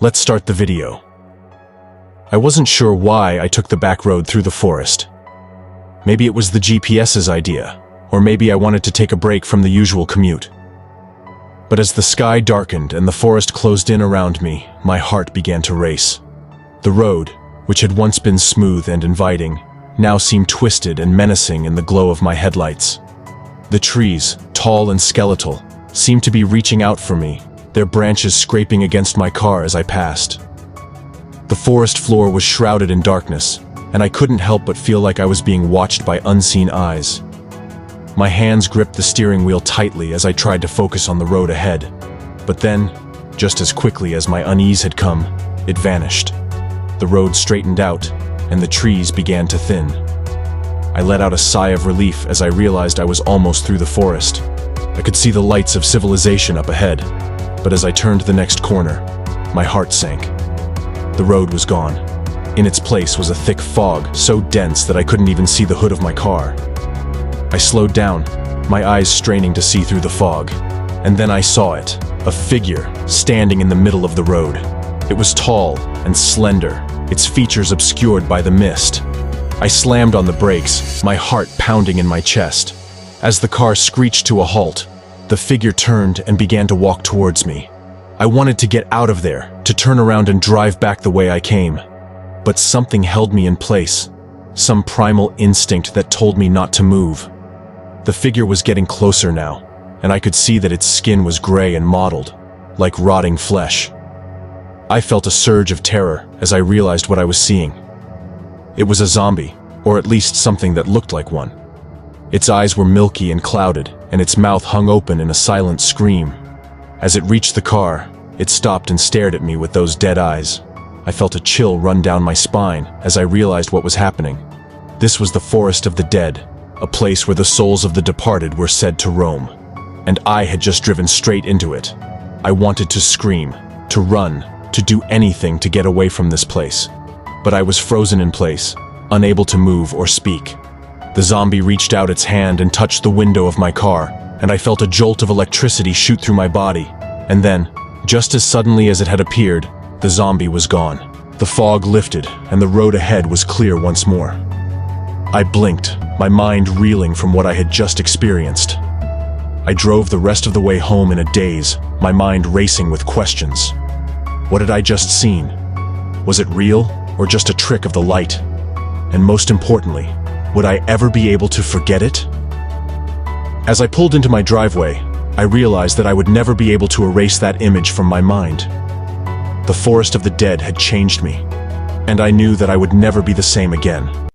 Let's start the video. I wasn't sure why I took the back road through the forest. Maybe it was the GPS's idea, or maybe I wanted to take a break from the usual commute. But as the sky darkened and the forest closed in around me, my heart began to race. The road, which had once been smooth and inviting, now seemed twisted and menacing in the glow of my headlights. The trees, tall and skeletal, seemed to be reaching out for me, their branches scraping against my car as I passed. The forest floor was shrouded in darkness, and I couldn't help but feel like I was being watched by unseen eyes. My hands gripped the steering wheel tightly as I tried to focus on the road ahead. But then, just as quickly as my unease had come, it vanished. The road straightened out, and the trees began to thin. I let out a sigh of relief as I realized I was almost through the forest. I could see the lights of civilization up ahead, but as I turned the next corner, my heart sank. The road was gone. In its place was a thick fog, so dense that I couldn't even see the hood of my car. I slowed down, my eyes straining to see through the fog, and then I saw it, a figure standing in the middle of the road. It was tall and slender, its features obscured by the mist. I slammed on the brakes, my heart pounding in my chest. As the car screeched to a halt, the figure turned and began to walk towards me. I wanted to get out of there, to turn around and drive back the way I came. But something held me in place, some primal instinct that told me not to move. The figure was getting closer now, and I could see that its skin was gray and mottled, like rotting flesh. I felt a surge of terror as I realized what I was seeing. It was a zombie, or at least something that looked like one. Its eyes were milky and clouded, and its mouth hung open in a silent scream. As it reached the car, it stopped and stared at me with those dead eyes. I felt a chill run down my spine as I realized what was happening. This was the forest of the dead, a place where the souls of the departed were said to roam. And I had just driven straight into it. I wanted to scream, to run, to do anything to get away from this place. But I was frozen in place, unable to move or speak. The zombie reached out its hand and touched the window of my car, and I felt a jolt of electricity shoot through my body. And then, just as suddenly as it had appeared, the zombie was gone. The fog lifted, and the road ahead was clear once more. I blinked, my mind reeling from what I had just experienced. I drove the rest of the way home in a daze, my mind racing with questions. What had I just seen? Was it real, or just a trick of the light? And most importantly, would I ever be able to forget it? As I pulled into my driveway, I realized that I would never be able to erase that image from my mind. The forest of the dead had changed me, and I knew that I would never be the same again.